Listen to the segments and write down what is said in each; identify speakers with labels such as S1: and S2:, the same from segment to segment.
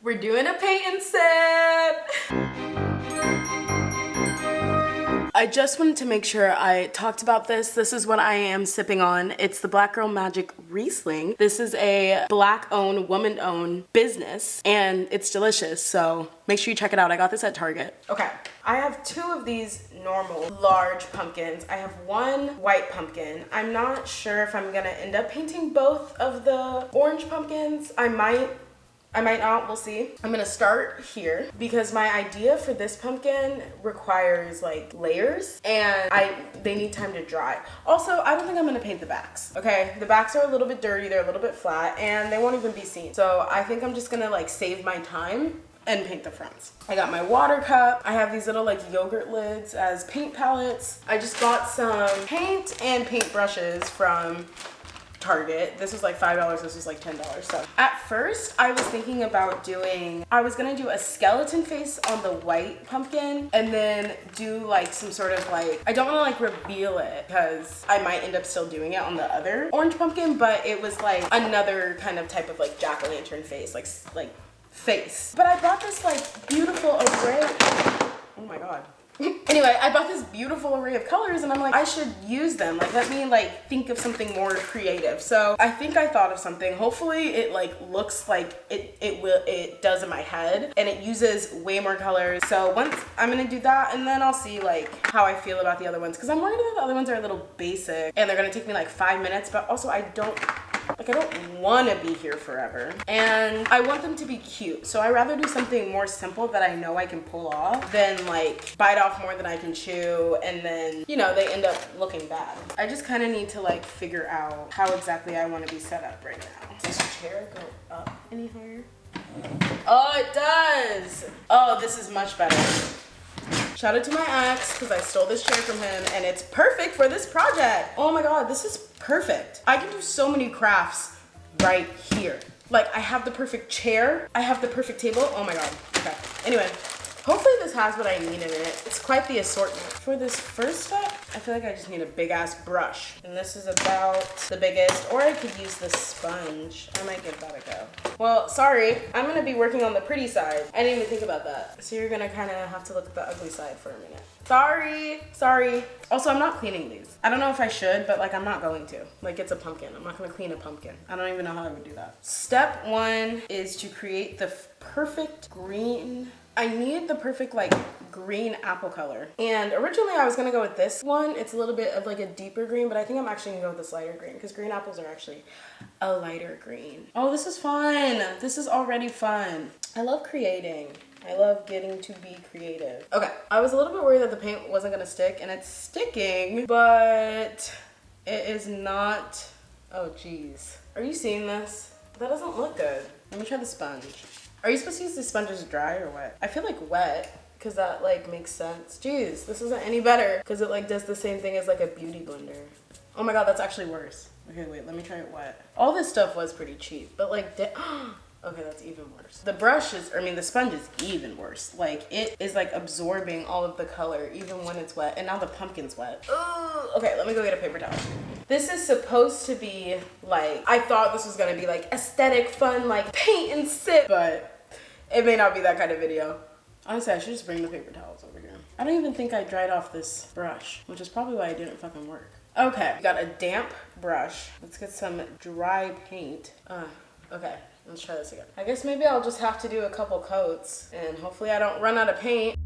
S1: We're doing a paint and sip. I just wanted to make sure I talked about this. This is what I am sipping on. It's the Black Girl Magic Riesling. This is a Black-owned, woman-owned business, and it's delicious, so make sure you check it out. I got this at Target. Okay, I have two of these normal large pumpkins. I have one white pumpkin. I'm not sure if I'm gonna end up painting both of the orange pumpkins. I might not, we'll see. I'm gonna start here because my idea for this pumpkin requires like layers and they need time to dry. Also, I don't think I'm gonna paint the backs, okay? The backs are a little bit dirty, they're a little bit flat, and they won't even be seen. So I think I'm just gonna like save my time and paint the fronts. I got my water cup. I have these little like yogurt lids as paint palettes. I just got some paint and paint brushes from Target. This was like $5, this was like $10. So at first I was thinking about I was gonna do a skeleton face on the white pumpkin and then do like some sort of like, I don't wanna like reveal it because I might end up still doing it on the other orange pumpkin, but it was like another kind of type of like jack-o'-lantern face, like face. But I bought this like beautiful array. Oh my God. Anyway, I bought this beautiful array of colors and I'm like, I should use them. Like, let me like think of something more creative. So I think I thought of something. Hopefully it like looks like it does in my head and it uses way more colors. So once I'm gonna do that and then I'll see like how I feel about the other ones. Cause I'm worried that the other ones are a little basic and they're gonna take me like 5 minutes, but also I don't want to be here forever and I want them to be cute, so I rather do something more simple that I know I can pull off than like bite off more than I can chew and then, you know, they end up looking bad. I just kind of need to like figure out how exactly I want to be set up right now. Does this chair go up any higher? Oh, it does. Oh, this is much better. Shout out to my ex because I stole this chair from him and it's perfect for this project. Oh my God, this is perfect. I can do so many crafts right here. Like I have the perfect chair. I have the perfect table. Oh my God. Okay. Anyway, hopefully this has what I need in it. It's quite the assortment. For this first step, I feel like I just need a big ass brush. And this is about the biggest, or I could use the sponge. I might give that a go. Well, sorry, I'm gonna be working on the pretty side. I didn't even think about that. So you're gonna kind of have to look at the ugly side for a minute. Sorry. Also, I'm not cleaning these. I don't know if I should, but like I'm not going to. Like it's a pumpkin. I'm not gonna clean a pumpkin. I don't even know how I would do that. Step one is to create the perfect green. I need the perfect like green apple color. And originally I was gonna go with this one. It's a little bit of like a deeper green, but I think I'm actually gonna go with this lighter green because green apples are actually a lighter green. Oh, this is fun. This is already fun. I love creating. I love getting to be creative. Okay, I was a little bit worried that the paint wasn't gonna stick and it's sticking, but it is not. Oh geez. Are you seeing this? That doesn't look good. Let me try the sponge. Are you supposed to use the sponge as dry or wet? I feel like wet because that like makes sense. Jeez, this isn't any better because it like does the same thing as like a beauty blender. Oh my God, that's actually worse. Okay, wait, let me try it wet. All this stuff was pretty cheap, but like, okay, that's even worse. The sponge is even worse. Like it is like absorbing all of the color even when it's wet, and now the pumpkin's wet. Ooh, okay, let me go get a paper towel. This is supposed to be like, I thought this was gonna be like aesthetic, fun, like paint and sip, but it may not be that kind of video. Honestly, I should just bring the paper towels over here. I don't even think I dried off this brush, which is probably why it didn't fucking work. Okay, got a damp brush. Let's get some dry paint. Okay, let's try this again. I guess maybe I'll just have to do a couple coats and hopefully I don't run out of paint.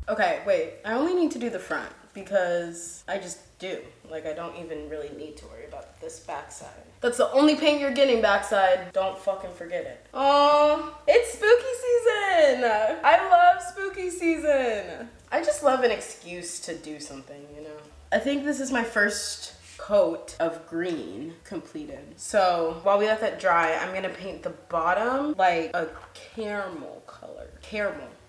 S1: Okay, wait, I only need to do the front because I just do. Like I don't even really need to worry about this backside. That's the only paint you're getting, backside. Don't fucking forget it. Oh, it's spooky season. I love spooky season. I just love an excuse to do something, you know? I think this is my first coat of green completed. So while we let that dry, I'm gonna paint the bottom like a caramel color.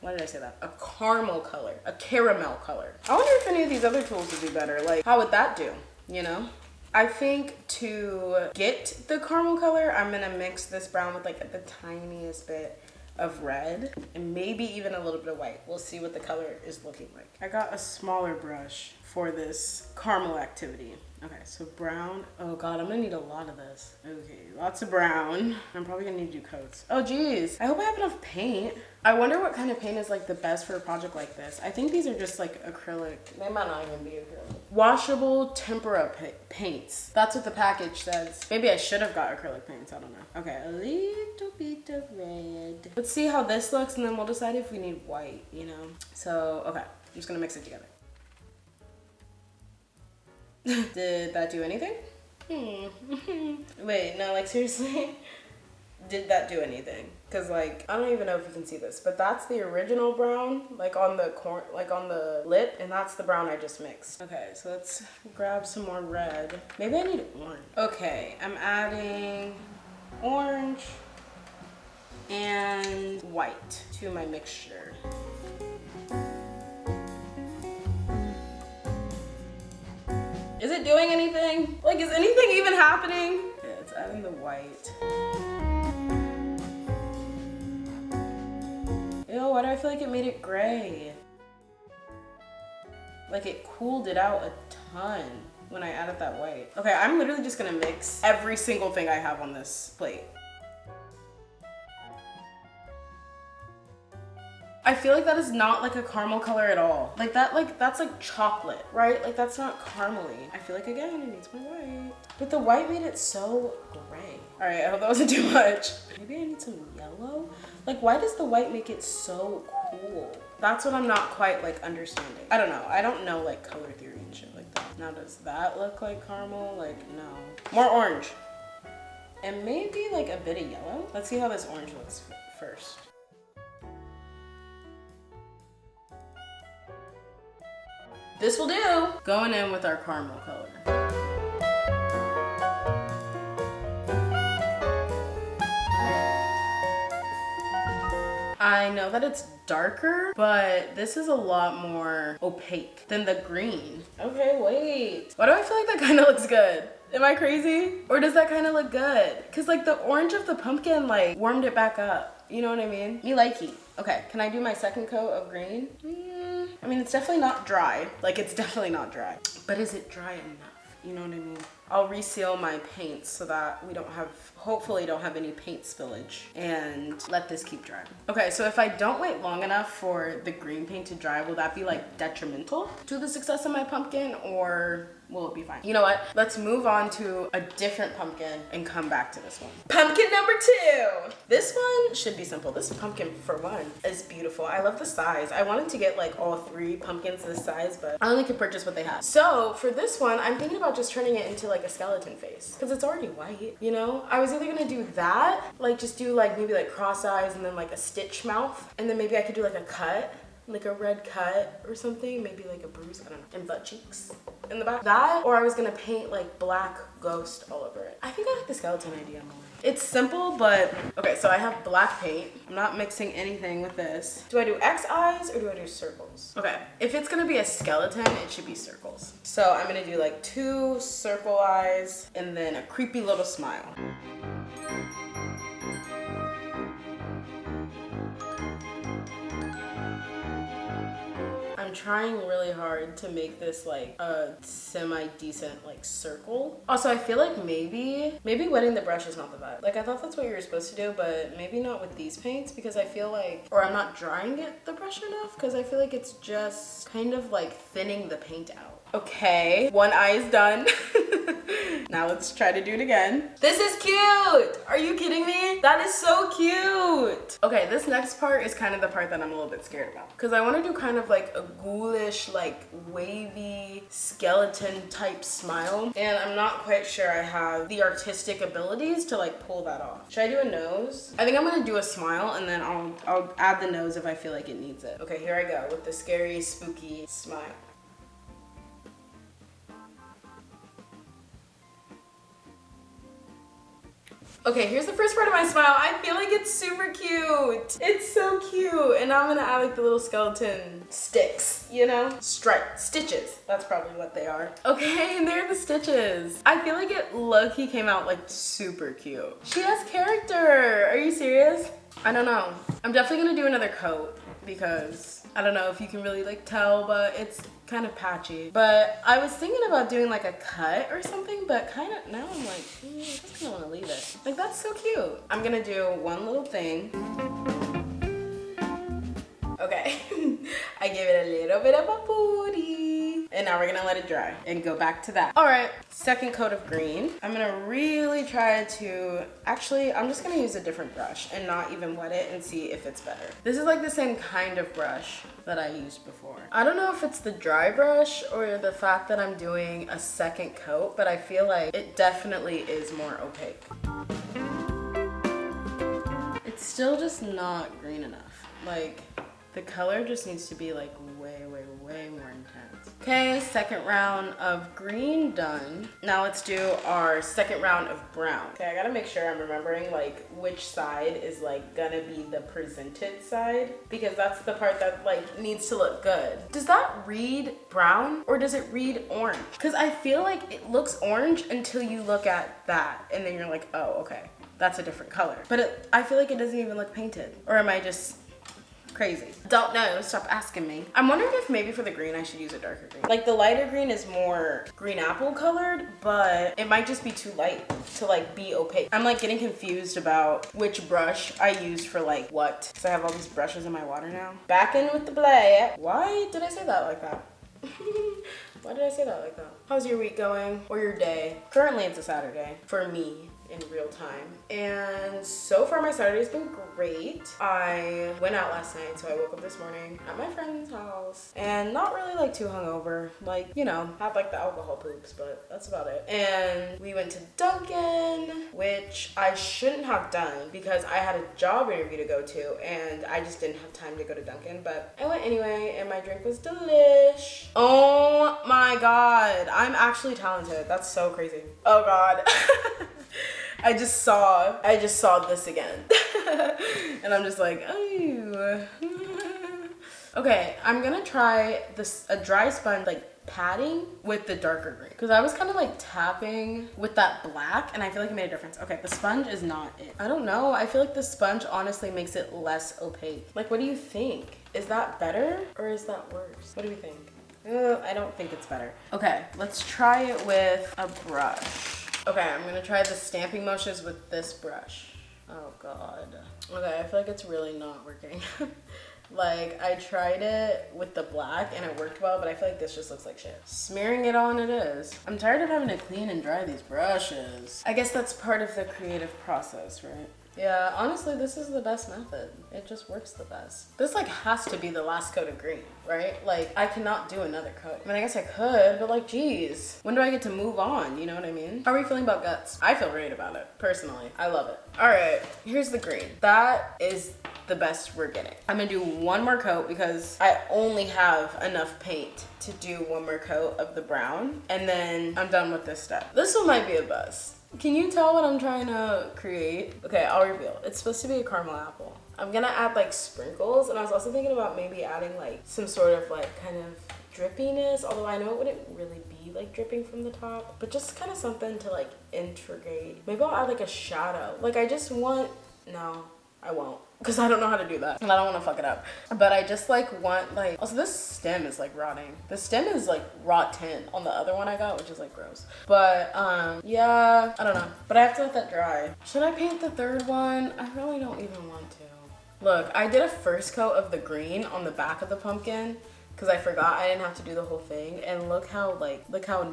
S1: Why did I say that? A caramel color. A caramel color. I wonder if any of these other tools would do better. Like, how would that do? You know? I think to get the caramel color, I'm gonna mix this brown with like the tiniest bit of red and maybe even a little bit of white. We'll see what the color is looking like. I got a smaller brush for this caramel activity. Okay, so brown. Oh God, I'm gonna need a lot of this. Okay, lots of brown. I'm probably gonna need to do coats. Oh geez, I hope I have enough paint. I wonder what kind of paint is like the best for a project like this. I think these are just like acrylic. They might not even be acrylic. Washable tempera paints. That's what the package says. Maybe I should have got acrylic paints, I don't know. Okay, a little bit of red. Let's see how this looks and then we'll decide if we need white, you know? So, okay, I'm just gonna mix it together. Did that do anything? Wait, no, like seriously? Did that do anything? Cause like, I don't even know if you can see this, but that's the original brown, like on the lip, and that's the brown I just mixed. Okay, so let's grab some more red. Maybe I need orange. Okay, I'm adding orange and white to my mixture. Is it doing anything? Like, is anything even happening? Yeah, it's adding the white. Ew, why do I feel like it made it gray? Like it cooled it out a ton when I added that white. Okay, I'm literally just gonna mix every single thing I have on this plate. I feel like that is not like a caramel color at all. Like that's like chocolate, right? Like that's not caramely. I feel like again, it needs more white. But the white made it so gray. All right, I hope that wasn't too much. Maybe I need some yellow. Like why does the white make it so cool? That's what I'm not quite like understanding. I don't know. I don't know like color theory and shit like that. Now does that look like caramel? Like no. More orange. And maybe like a bit of yellow. Let's see how this orange looks first. This will do. Going in with our caramel color. I know that it's darker, but this is a lot more opaque than the green. Okay, wait. Why do I feel like that kind of looks good? Am I crazy? Or does that kind of look good? Cause like the orange of the pumpkin like warmed it back up. You know what I mean? Me likey. Okay, can I do my second coat of green? I mean, it's definitely not dry. Like, it's definitely not dry. But is it dry enough? You know what I mean? I'll reseal my paints so that we don't have, hopefully don't have any paint spillage, and let this keep drying. Okay, so if I don't wait long enough for the green paint to dry, will that be like detrimental to the success of my pumpkin, or will it be fine? You know what? Let's move on to a different pumpkin and come back to this one. Pumpkin number 2. This one should be simple. This pumpkin, for one, is beautiful. I love the size. I wanted to get like all 3 pumpkins this size, but I only could purchase what they have. So for this one, I'm thinking about just turning it into like a skeleton face, because it's already white, you know? I was either gonna do that, like just do like maybe like cross eyes and then like a stitch mouth, and then maybe I could do like a cut, like a red cut or something, maybe like a bruise, I don't know, and butt cheeks in the back. That, or I was gonna paint like black ghost all over it. I think I like the skeleton idea more. It's simple, but okay, so I have black paint. I'm not mixing anything with this. Do I do X eyes or do I do circles? Okay, if it's gonna be a skeleton, it should be circles. So I'm gonna do like 2 circle eyes and then a creepy little smile. I'm trying really hard to make this like a semi-decent like circle. Also, I feel like maybe wetting the brush is not the vibe. Like I thought that's what you were supposed to do, but maybe not with these paints, because I feel like, or I'm not drying the brush enough, because I feel like it's just kind of like thinning the paint out. Okay, one eye is done. Now let's try to do it again. This is cute! Are you kidding me? That is so cute! Okay, this next part is kind of the part that I'm a little bit scared about, because I want to do kind of like a ghoulish, like wavy skeleton type smile, and I'm not quite sure I have the artistic abilities to like pull that off. Should I do a nose? I think I'm gonna do a smile, and then I'll add the nose if I feel like it needs it. Okay, here I go with the scary, spooky smile. Okay, here's the first part of my smile. I feel like it's super cute. It's so cute. And now I'm gonna add like the little skeleton sticks, you know? Stitches. That's probably what they are. Okay, and there are the stitches. I feel like it low-key came out like super cute. She has character. Are you serious? I don't know. I'm definitely gonna do another coat because I don't know if you can really like tell, but it's kind of patchy. But I was thinking about doing like a cut or something, but kind of now I'm like, I just kind of want to leave it. Like that's so cute. I'm gonna do one little thing. Okay, I gave it a little bit of a booty. And now we're gonna let it dry and go back to that. All right, second coat of green. I'm gonna really try to, actually, I'm just gonna use a different brush and not even wet it and see if it's better. This is like the same kind of brush that I used before. I don't know if it's the dry brush or the fact that I'm doing a second coat, but I feel like it definitely is more opaque. It's still just not green enough. Like, the color just needs to be like way, way, way more intense. Okay, second round of green done. Now let's do our second round of brown. Okay, I gotta make sure I'm remembering like which side is like gonna be the presented side, because that's the part that like needs to look good. Does that read brown or does it read orange? Because I feel like it looks orange until you look at that and then you're like, oh, okay, that's a different color. But I feel like it doesn't even look painted. Or am I just crazy? Don't know, stop asking me. I'm wondering if maybe for the green I should use a darker green. Like the lighter green is more green apple colored, but it might just be too light to like be opaque. I'm like getting confused about which brush I used for like what. So I have all these brushes in my water now. Back in with the black. Why did I say that like that? Why did I say that like that? How's your week going? Or your day? Currently it's a Saturday for me in real time. And so far my Saturday's been great. I went out last night, so I woke up this morning at my friend's house and not really like too hungover. Like, you know, had like the alcohol poops, but that's about it. And we went to Dunkin', which I shouldn't have done because I had a job interview to go to and I just didn't have time to go to Dunkin', but I went anyway and my drink was delish. Oh my God, I'm actually talented. That's so crazy. Oh God. I just saw this again. And I'm just like, oh. Okay, I'm gonna try a dry sponge like padding with the darker green. Cause I was kind of like tapping with that black and I feel like it made a difference. Okay, the sponge is not it. I don't know, I feel like the sponge honestly makes it less opaque. Like, what do you think? Is that better or is that worse? What do we think? I don't think it's better. Okay, let's try it with a brush. Okay, I'm gonna try the stamping motions with this brush. Oh God. Okay, I feel like it's really not working. Like, I tried it with the black and it worked well, but I feel like this just looks like shit. Smearing it on it is. I'm tired of having to clean and dry these brushes. I guess that's part of the creative process, right? Yeah, honestly, this is the best method. It just works the best. This like has to be the last coat of green, right? Like, I cannot do another coat. I mean, I guess I could, but like, geez, when do I get to move on? You know what I mean? How are we feeling about guts? I feel great about it, personally. I love it. All right, here's the green. That is the best we're getting. I'm gonna do one more coat because I only have enough paint to do one more coat of the brown, and then I'm done with this step. This one might be a bust. Can you tell what I'm trying to create? Okay, I'll reveal. It's supposed to be a caramel apple. I'm gonna add like sprinkles, and I was also thinking about maybe adding like some sort of like kind of drippiness, although I know it wouldn't really be like dripping from the top, but just kind of something to like integrate. Maybe I'll add like a shadow. Like I just want, no, I won't. Because I don't know how to do that and I don't want to fuck it up. But I just like want like, also this stem is like rotting. The stem is like raw tin on the other one I got, which is like gross. But yeah, I don't know. But I have to let that dry. Should I paint the third one? I really don't even want to. Look, I did a first coat of the green on the back of the pumpkin because I forgot I didn't have to do the whole thing, and look how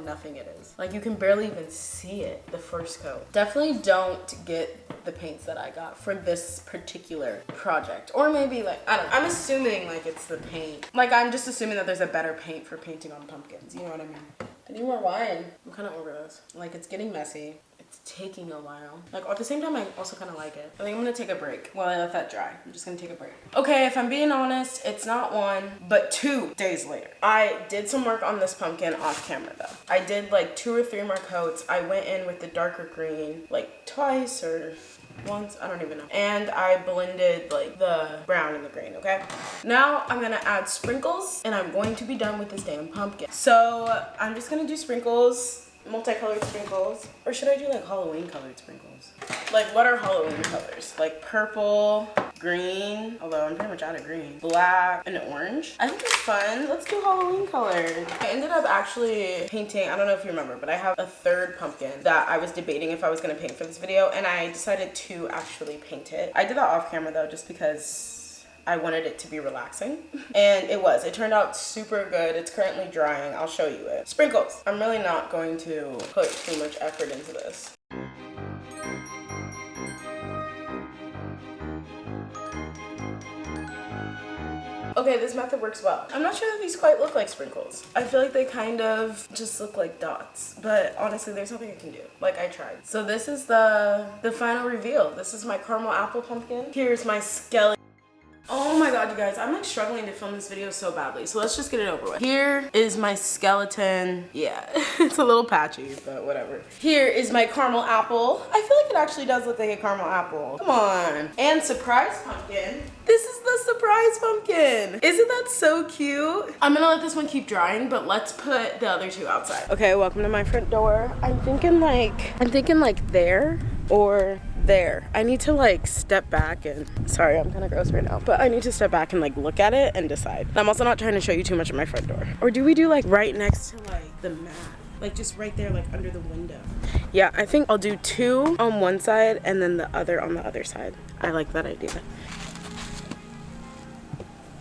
S1: nothing it is. Like you can barely even see it, the first coat. Definitely don't get the paints that I got for this particular project. Or maybe like, I don't know. I'm assuming like it's the paint. Like I'm just assuming that there's a better paint for painting on pumpkins. You know what I mean? I need more wine. I'm kind of over this. Like it's getting messy. It's taking a while. Like at the same time, I also kind of like it. I think I'm gonna take a break while I let that dry. I'm just gonna take a break. Okay, if I'm being honest, it's not 1, but 2 days later. I did some work on this pumpkin off camera though. I did like 2 or 3 more coats. I went in with the darker green like twice or once, I don't even know. And I blended like the brown and the green, okay? Now I'm gonna add sprinkles and I'm going to be done with this damn pumpkin. So I'm just gonna do sprinkles, multicolored sprinkles. Or should I do like Halloween colored sprinkles? Like what are Halloween colors? Like purple, green, although I'm pretty much out of green, black, and orange. I think it's fun. Let's do Halloween colors. I ended up actually painting, I don't know if you remember, but I have a third pumpkin that I was debating if I was gonna paint for this video, and I decided to actually paint it. I did that off camera though, just because I wanted it to be relaxing. And it was. It turned out super good. It's currently drying. I'll show you it. Sprinkles. I'm really not going to put too much effort into this. Okay, this method works well. I'm not sure that these quite look like sprinkles. I feel like they kind of just look like dots, but honestly, there's nothing I can do. Like, I tried. So this is the final reveal. This is my caramel apple pumpkin. Here's my skeleton. Oh my god, you guys, I'm like struggling to film this video so badly, so let's just get it over with. Here is my skeleton. Yeah, it's a little patchy, but whatever. Here is my caramel apple. I feel like it actually does look like a caramel apple. Come on. And surprise pumpkin. This is the surprise pumpkin. Isn't that so cute? I'm gonna let this one keep drying, but let's put the other two outside. Okay, welcome to my front door. I'm thinking like there or there. I need to like step back and, sorry, I'm kind of gross right now, but I need to step back and like look at it and decide. I'm also not trying to show you too much of my front door. Or do we do like right next to like the mat? Like just right there, like under the window. Yeah, I think I'll do two on one side and then the other on the other side. I like that idea.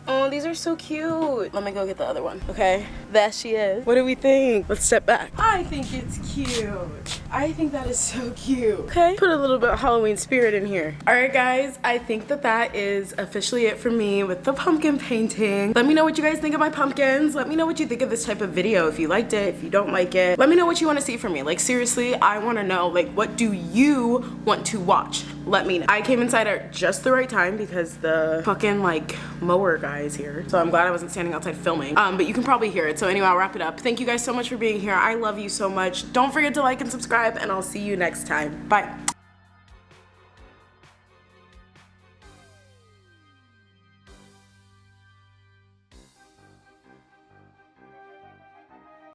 S1: Oh, these are so cute. Let me go get the other one. Okay, there she is. What do we think? Let's step back. I think it's cute. I think that is so cute. Okay, put a little bit of Halloween spirit in here. All right, guys, I think that is officially it for me with the pumpkin painting. Let me know what you guys think of my pumpkins. Let me know what you think of this type of video. If you liked it, if you don't like it. Let me know what you want to see from me. Like, seriously, I want to know, like, what do you want to watch? Let me know. I came inside at just the right time because the fucking like mower guy is here. So I'm glad I wasn't standing outside filming. But you can probably hear it. So anyway, I'll wrap it up. Thank you guys so much for being here. I love you so much. Don't forget to like and subscribe, and I'll see you next time. Bye.